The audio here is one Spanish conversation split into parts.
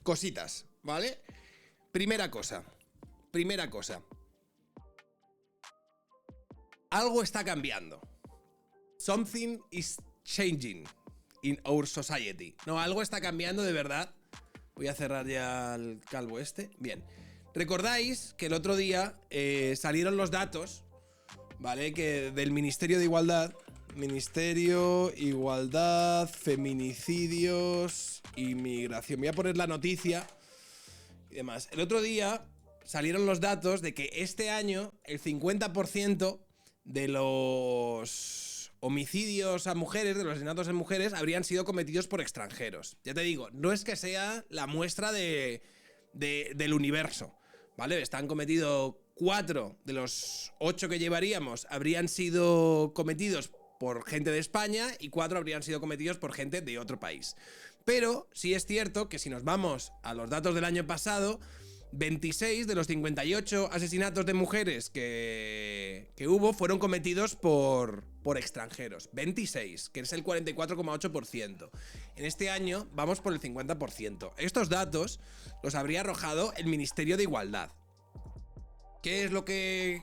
cositas, ¿vale? Primera cosa. Algo está cambiando. Something is changing in our society. No, algo está cambiando de verdad. Voy a cerrar ya el calvo este. Bien. ¿Recordáis que el otro día salieron los datos, ¿vale? Que del Ministerio de Igualdad. Ministerio, Igualdad, Feminicidios, Inmigración. Voy a poner la noticia y demás. El otro día salieron los datos de que este año el 50% de los homicidios a mujeres, de los asesinatos en mujeres, habrían sido cometidos por extranjeros. Ya te digo, no es que sea la muestra del universo, ¿vale? Están cometidos 4 de los 8 que llevaríamos habrían sido cometidos por gente de España y 4 habrían sido cometidos por gente de otro país. Pero sí es cierto que si nos vamos a los datos del año pasado, 26 de los 58 asesinatos de mujeres que hubo fueron cometidos por extranjeros. 26, que es el 44,8%. En este año vamos por el 50%. Estos datos los habría arrojado el Ministerio de Igualdad. ¿Qué es lo que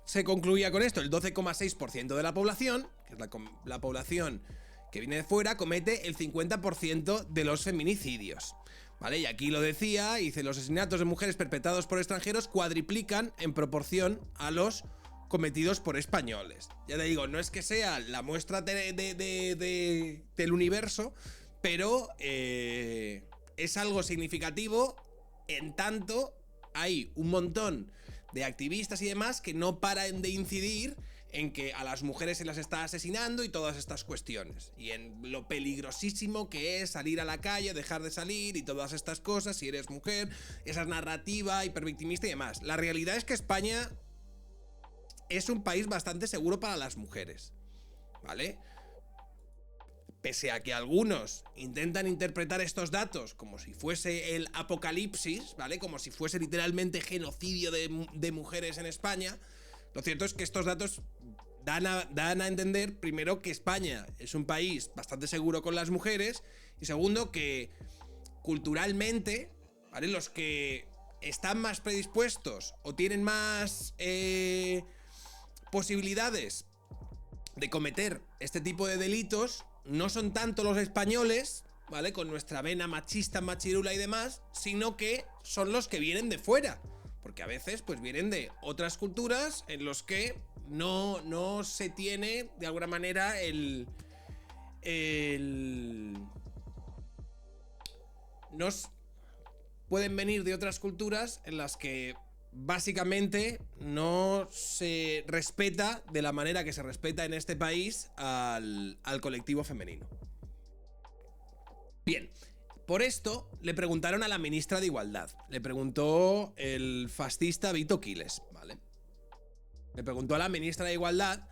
se concluía con esto? El 12,6% de la población, que es la población que viene de fuera, comete el 50% de los feminicidios. ¿Vale? Y aquí lo decía, dice, los asesinatos de mujeres perpetrados por extranjeros cuadriplican en proporción a los cometidos por españoles. Ya te digo, no es que sea la muestra del universo, pero es algo significativo en tanto hay un montón de activistas y demás que no paran de incidir en que a las mujeres se las está asesinando y todas estas cuestiones. Y en lo peligrosísimo que es salir a la calle, dejar de salir y todas estas cosas, si eres mujer, esa narrativa hipervictimista y demás. La realidad es que España es un país bastante seguro para las mujeres, ¿vale? Pese a que algunos intentan interpretar estos datos como si fuese el apocalipsis, ¿vale? Como si fuese literalmente genocidio de mujeres en España. Lo cierto es que estos datos dan a entender, primero, que España es un país bastante seguro con las mujeres, y segundo, que culturalmente, ¿vale? Los que están más predispuestos o tienen más posibilidades de cometer este tipo de delitos no son tanto los españoles, ¿vale? Con nuestra vena machista, machirula y demás, sino que son los que vienen de fuera. Porque a veces pues vienen de otras culturas en los que no se tiene de alguna manera pueden venir de otras culturas en las que básicamente no se respeta de la manera que se respeta en este país al colectivo femenino. Bien. Por esto, le preguntaron a la ministra de Igualdad. Le preguntó el fascista Vito Quiles, ¿vale? Le preguntó a la ministra de Igualdad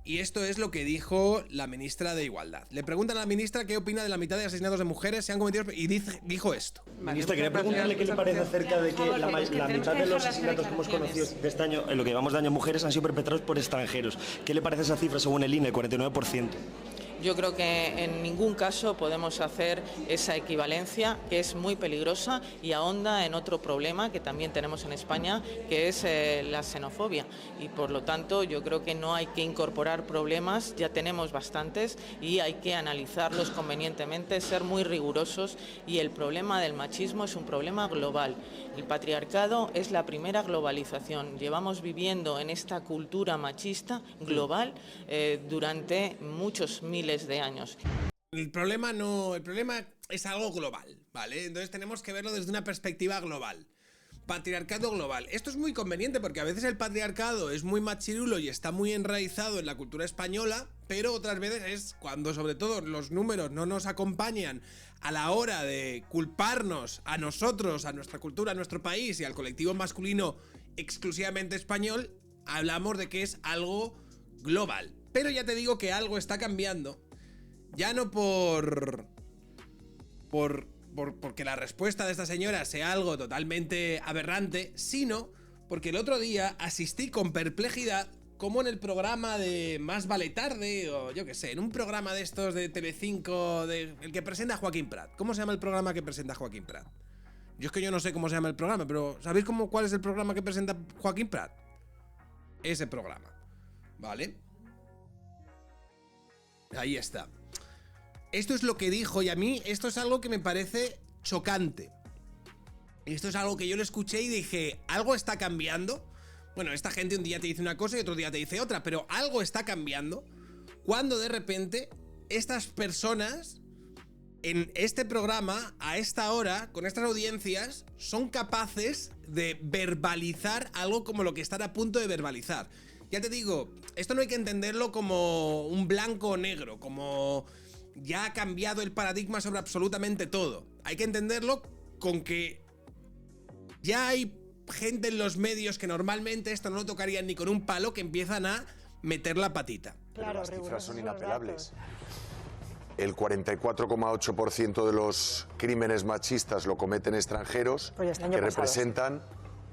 y esto es lo que dijo la ministra de Igualdad. Le preguntan a la ministra qué opina de la mitad de asesinatos de mujeres se han cometido y dijo esto. Ministra, quería preguntarle qué le parece acerca de que la mitad de los asesinatos que hemos conocido de este año, en lo que llevamos de año, mujeres han sido perpetrados por extranjeros. ¿Qué le parece esa cifra según el INE, el 49%? Yo creo que en ningún caso podemos hacer esa equivalencia, que es muy peligrosa y ahonda en otro problema que también tenemos en España, que es la xenofobia. Y por lo tanto yo creo que no hay que incorporar problemas, ya tenemos bastantes y hay que analizarlos convenientemente, ser muy rigurosos, y el problema del machismo es un problema global. El patriarcado es la primera globalización. Llevamos viviendo en esta cultura machista global durante muchos miles de años. El problema es algo global, ¿vale? Entonces tenemos que verlo desde una perspectiva global. Patriarcado global. Esto es muy conveniente porque a veces el patriarcado es muy machirulo y está muy enraizado en la cultura española, pero otras veces es cuando sobre todo los números no nos acompañan a la hora de culparnos a nosotros, a nuestra cultura, a nuestro país y al colectivo masculino exclusivamente español, hablamos de que es algo global. Pero ya te digo que algo está cambiando, ya no porque la respuesta de esta señora sea algo totalmente aberrante, sino porque el otro día asistí con perplejidad como en el programa de Más vale tarde, o yo qué sé, en un programa de estos de Telecinco, el que presenta Joaquín Prat. ¿Cómo se llama el programa que presenta Joaquín Prat? Yo es que yo no sé cómo se llama el programa, pero ¿sabéis cuál es el programa que presenta Joaquín Prat? Ese programa, ¿vale? Ahí está. Esto es lo que dijo y a mí esto es algo que me parece chocante. Esto es algo que yo le escuché y dije, algo está cambiando. Bueno, esta gente un día te dice una cosa y otro día te dice otra, pero algo está cambiando cuando de repente estas personas en este programa, a esta hora, con estas audiencias, son capaces de verbalizar algo como lo que están a punto de verbalizar. Ya te digo, esto no hay que entenderlo como un blanco o negro, como ya ha cambiado el paradigma sobre absolutamente todo. Hay que entenderlo con que ya hay gente en los medios que normalmente esto no lo tocarían ni con un palo, que empiezan a meter la patita. Pero las cifras son inapelables. El 44,8% de los crímenes machistas lo cometen extranjeros, Pues que representan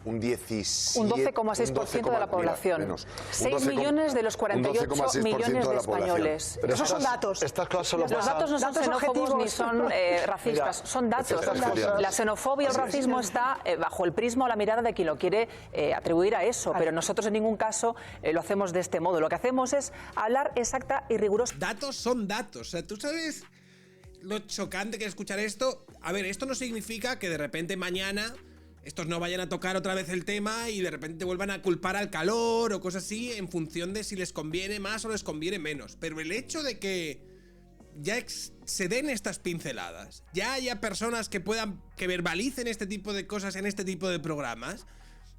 un 12,6% de la población. Menos. 6 millones de los 48 millones de españoles. Pero esos son datos. Estas cosas solo Los pasan. datos no son xenófobos ni son racistas, son datos. La xenofobia o el racismo está bajo el prisma o la mirada de quien lo quiere atribuir a eso, pero nosotros en ningún caso lo hacemos de este modo. Lo que hacemos es hablar exacta y rigurosa. Datos son datos. O sea, tú sabes lo chocante que es escuchar esto. A ver, esto no significa que de repente mañana estos no vayan a tocar otra vez el tema y de repente vuelvan a culpar al calor o cosas así en función de si les conviene más o les conviene menos. Pero el hecho de que ya se den estas pinceladas, ya haya personas que verbalicen este tipo de cosas en este tipo de programas,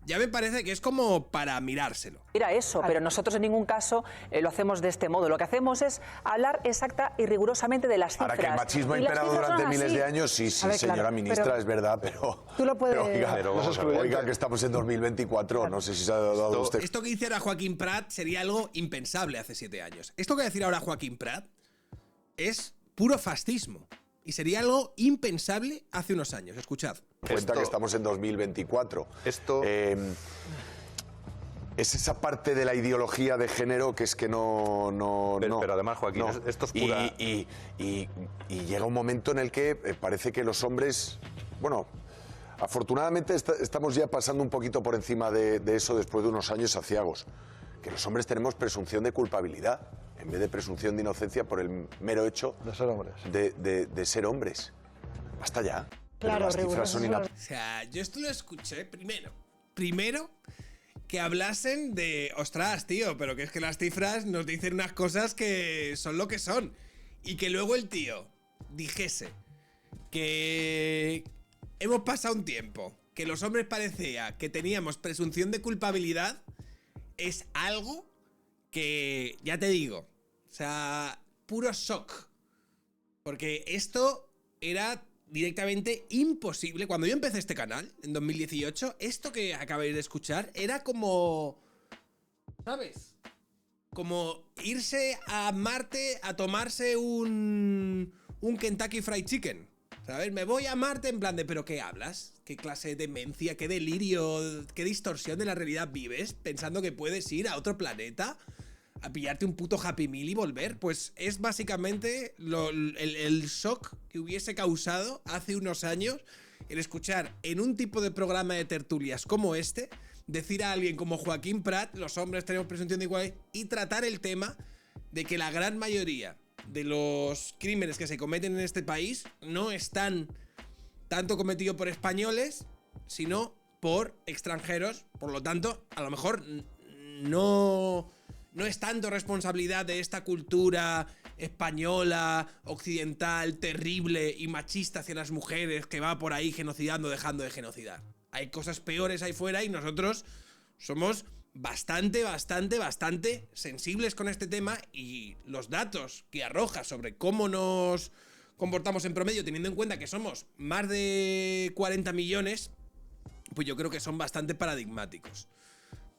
ya me parece que es como para mirárselo. Era eso, pero nosotros en ningún caso lo hacemos de este modo. Lo que hacemos es hablar exacta y rigurosamente de las cifras. Ahora que el machismo ha imperado durante miles de años, sí, señora ministra, es verdad, pero... Tú lo puedes... Oiga, que estamos en 2024, no sé si se ha dado usted... Esto que dice ahora Joaquín Prat sería algo impensable hace 7 años. Esto que va a decir ahora Joaquín Prat es puro fascismo. Y sería algo impensable hace unos años. Escuchad. Cuenta que estamos en 2024. Esto... es esa parte de la ideología de género que es que no... Pero además, Joaquín, esto es pura... Y llega un momento en el que parece que los hombres... Bueno, afortunadamente estamos ya pasando un poquito por encima de eso después de unos años aciagos. Que los hombres tenemos presunción de culpabilidad en vez de presunción de inocencia por el mero hecho de ser hombres. De ser hombres. Basta ya. Claro, las cifras son O sea, yo esto lo escuché primero que hablasen de, ostras, tío, pero que es que las cifras nos dicen unas cosas que son lo que son. Y que luego el tío dijese que hemos pasado un tiempo, que los hombres parecía que teníamos presunción de culpabilidad, es algo que, ya te digo, o sea, puro shock. Porque esto era directamente imposible. Cuando yo empecé este canal, en 2018, esto que acabáis de escuchar era como... ¿Sabes? Como irse a Marte a tomarse un Kentucky Fried Chicken. ¿Sabes? Me voy a Marte en plan de, ¿pero qué hablas? ¿Qué clase de demencia, qué delirio, qué distorsión de la realidad vives pensando que puedes ir a otro planeta a pillarte un puto Happy Meal y volver? Pues es básicamente el shock que hubiese causado hace unos años el escuchar en un tipo de programa de tertulias como este, decir a alguien como Joaquín Prat, los hombres tenemos presunción de igualdad, y tratar el tema de que la gran mayoría de los crímenes que se cometen en este país no están tanto cometidos por españoles, sino por extranjeros. Por lo tanto, a lo mejor no es tanto responsabilidad de esta cultura española, occidental, terrible y machista hacia las mujeres que va por ahí genocidando, dejando de genocidar. Hay cosas peores ahí fuera y nosotros somos bastante sensibles con este tema, y los datos que arroja sobre cómo nos comportamos en promedio, teniendo en cuenta que somos más de 40 millones, pues yo creo que son bastante paradigmáticos.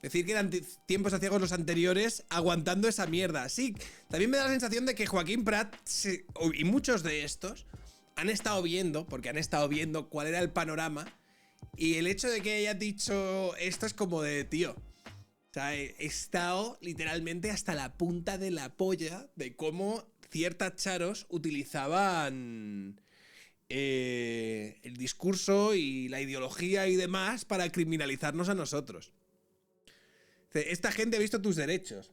Decir que eran tiempos aciagos los anteriores aguantando esa mierda. Sí, también me da la sensación de que Joaquín Prat y muchos de estos han estado viendo cuál era el panorama, y el hecho de que haya dicho esto es como de, tío, o sea, he estado literalmente hasta la punta de la polla de cómo ciertas charos utilizaban el discurso y la ideología y demás para criminalizarnos a nosotros. Esta gente ha visto tus derechos.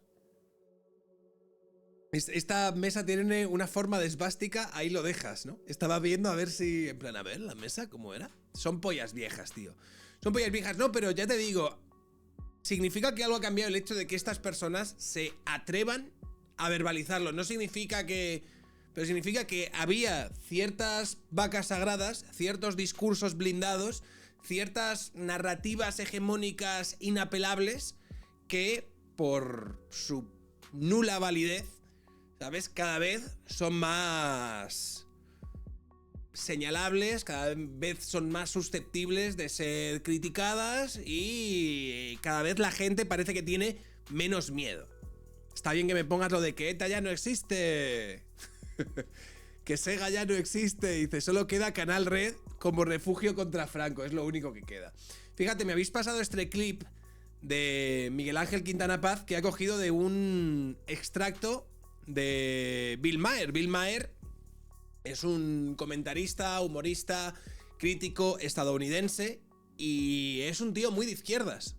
Esta mesa tiene una forma de esvástica, ahí lo dejas, ¿no? Estaba viendo a ver si... En plan, a ver, la mesa, ¿cómo era? Son pollas viejas, tío. Son pollas viejas, no, pero ya te digo, significa que algo ha cambiado el hecho de que estas personas se atrevan a verbalizarlo. No significa que... Pero significa que había ciertas vacas sagradas, ciertos discursos blindados, ciertas narrativas hegemónicas inapelables que, por su nula validez, ¿sabes? Cada vez son más señalables, cada vez son más susceptibles de ser criticadas y cada vez la gente parece que tiene menos miedo. Está bien que me pongas lo de que ETA ya no existe, que Sega ya no existe, dice, solo queda Canal Red como refugio contra Franco, es lo único que queda. Fíjate, me habéis pasado este clip de Miguel Ángel Quintana Paz que ha cogido de un extracto de Bill Maher. Bill Maher es un comentarista, humorista, crítico estadounidense y es un tío muy de izquierdas.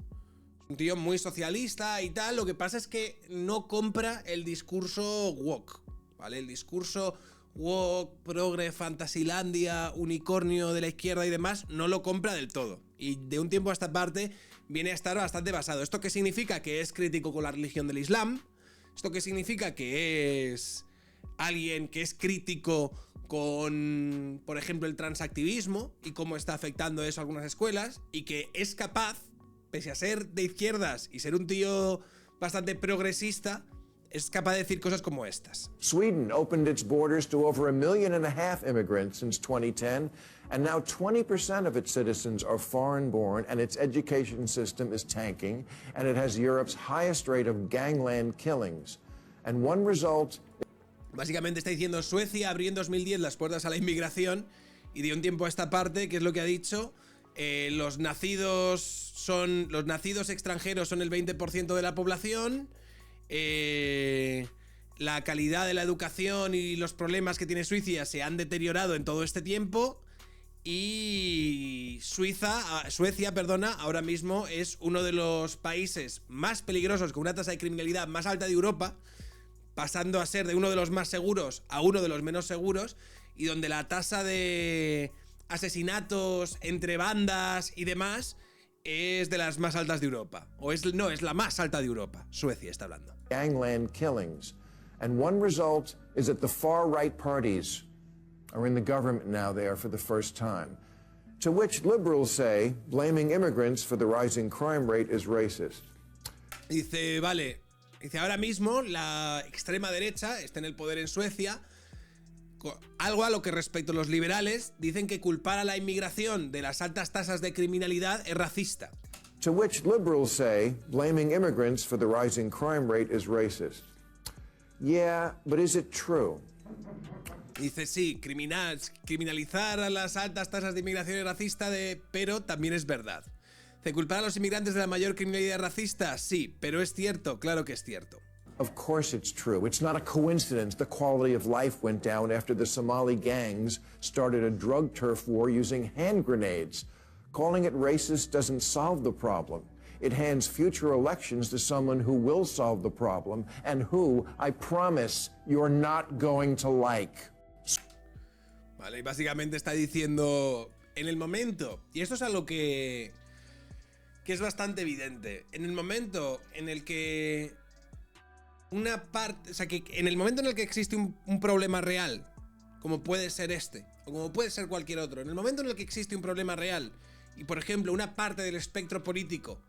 Un tío muy socialista y tal. Lo que pasa es que no compra el discurso woke, ¿vale? El discurso woke, progre, fantasilandia, unicornio de la izquierda y demás, no lo compra del todo. Y de un tiempo a esta parte viene a estar bastante basado. ¿Esto qué significa? Que es crítico con la religión del Islam. ¿Esto qué significa? Que es alguien que es crítico con, por ejemplo, el transactivismo y cómo está afectando eso a algunas escuelas. Y que es capaz, pese a ser de izquierdas y ser un tío bastante progresista, es capaz de decir cosas como estas. Sweden opened its borders to over 1.5 million immigrants since 2010, and now 20% of its citizens are foreign-born, and its education system is tanking, and it has Europe's highest rate of gangland killings. And one result... Básicamente está diciendo, Suecia abrió en 2010 las puertas a la inmigración y de un tiempo a esta parte, ¿qué es lo que ha dicho? Los nacidos extranjeros son el 20% de la población. La calidad de la educación y los problemas que tiene Suecia se han deteriorado en todo este tiempo y Suecia, ahora mismo es uno de los países más peligrosos con una tasa de criminalidad más alta de Europa, pasando a ser de uno de los más seguros a uno de los menos seguros y donde la tasa de asesinatos entre bandas y demás es de las más altas de Europa. Es la más alta de Europa. Suecia está hablando. Gangland killings. And one result is that the far-right parties are in the government now there for the first time. To which liberals say, blaming immigrants for the rising crime rate is racist. Dice, vale. Dice, ahora mismo la extrema derecha está en el poder en Suecia. Algo a lo que respecto a los liberales dicen que culpar a la inmigración de las altas tasas de criminalidad es racista. To which liberals say, blaming immigrants for the rising crime rate is racist. Yeah, but is it true? Dice, sí, criminalizar a las altas tasas de inmigración es racista, pero también es verdad. Dice, culpar a los inmigrantes de la mayor criminalidad racista, sí, pero es cierto, claro que es cierto. Of course it's true. It's not a coincidence the quality of life went down after the Somali gangs started a drug turf war using hand grenades. Calling it racist doesn't solve the problem. It hands future elections to someone who will solve the problem and who, I promise, you're not going to like. Vale, y básicamente está diciendo, en el momento, y esto es algo que es bastante evidente, en el momento en el que una parte, o sea, que en el momento en el que existe un problema real, como puede ser este, o como puede ser cualquier otro, en el momento en el que existe un problema real, y por ejemplo una parte del espectro político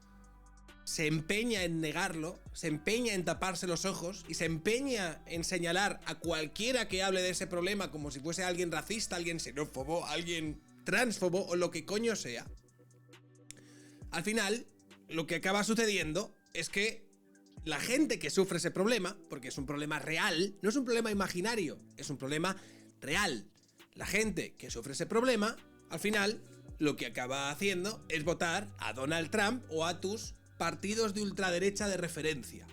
se empeña en negarlo, se empeña en taparse los ojos y se empeña en señalar a cualquiera que hable de ese problema como si fuese alguien racista, alguien xenófobo, alguien transfobo o lo que coño sea, al final lo que acaba sucediendo es que la gente que sufre ese problema, porque es un problema real, no es un problema imaginario, es un problema real. La gente que sufre ese problema, al final, lo que acaba haciendo es votar a Donald Trump o a tus partidos de ultraderecha de referencia.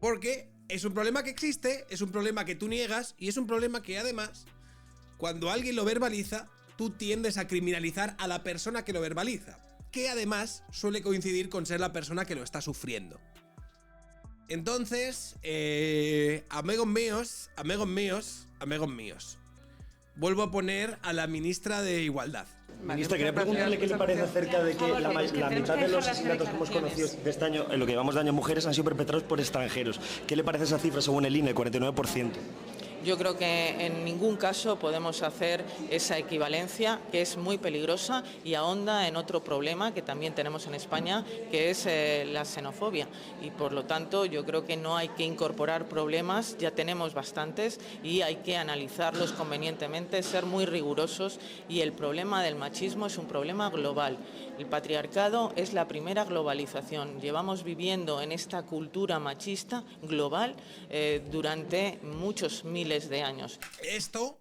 Porque es un problema que existe, es un problema que tú niegas y es un problema que además cuando alguien lo verbaliza, tú tiendes a criminalizar a la persona que lo verbaliza, que además suele coincidir con ser la persona que lo está sufriendo. Entonces, amigos míos, vuelvo a poner a la ministra de Igualdad. Ministra, quería preguntarle qué le parece acerca de que la mitad de los asesinatos que hemos conocido de este año, en lo que llevamos de año, mujeres, han sido perpetrados por extranjeros. ¿Qué le parece esa cifra según el INE, el 49%? Yo creo que en ningún caso podemos hacer esa equivalencia, que es muy peligrosa y ahonda en otro problema que también tenemos en España, que es la xenofobia. Y por lo tanto yo creo que no hay que incorporar problemas, ya tenemos bastantes y hay que analizarlos convenientemente, ser muy rigurosos. Y el problema del machismo es un problema global. El patriarcado es la primera globalización. Llevamos viviendo en esta cultura machista global durante muchos miles de años. Esto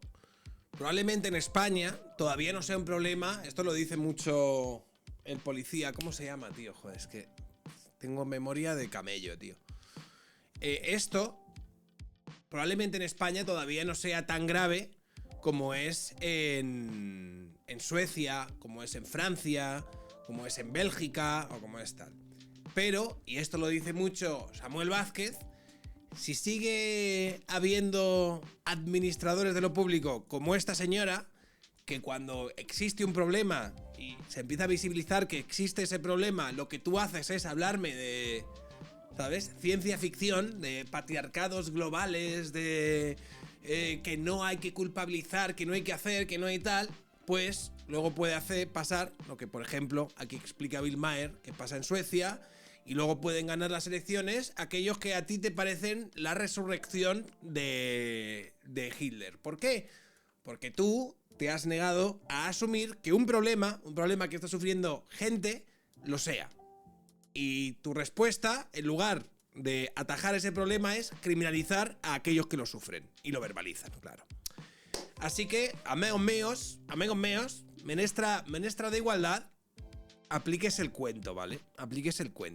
probablemente en España todavía no sea un problema. Esto lo dice mucho el policía. ¿Cómo se llama, tío? Joder, es que tengo memoria de camello, tío. Esto probablemente en España todavía no sea tan grave como es en Suecia, como es en Francia, como es en Bélgica o como es tal. Pero, y esto lo dice mucho Samuel Vázquez, si sigue habiendo administradores de lo público como esta señora, que cuando existe un problema y se empieza a visibilizar que existe ese problema, lo que tú haces es hablarme de, ¿sabes?, ciencia ficción, de patriarcados globales, de que no hay que culpabilizar, que no hay que hacer, que no hay tal, pues luego puede hacer pasar lo que, por ejemplo, aquí explica Bill Maher, que pasa en Suecia. Y luego pueden ganar las elecciones aquellos que a ti te parecen la resurrección de Hitler. ¿Por qué? Porque tú te has negado a asumir que un problema que está sufriendo gente, lo sea. Y tu respuesta, en lugar de atajar ese problema, es criminalizar a aquellos que lo sufren. Y lo verbalizan, claro. Así que, amigos míos, ministra de Igualdad, aplíquese el cuento, ¿vale? Aplíquese el cuento.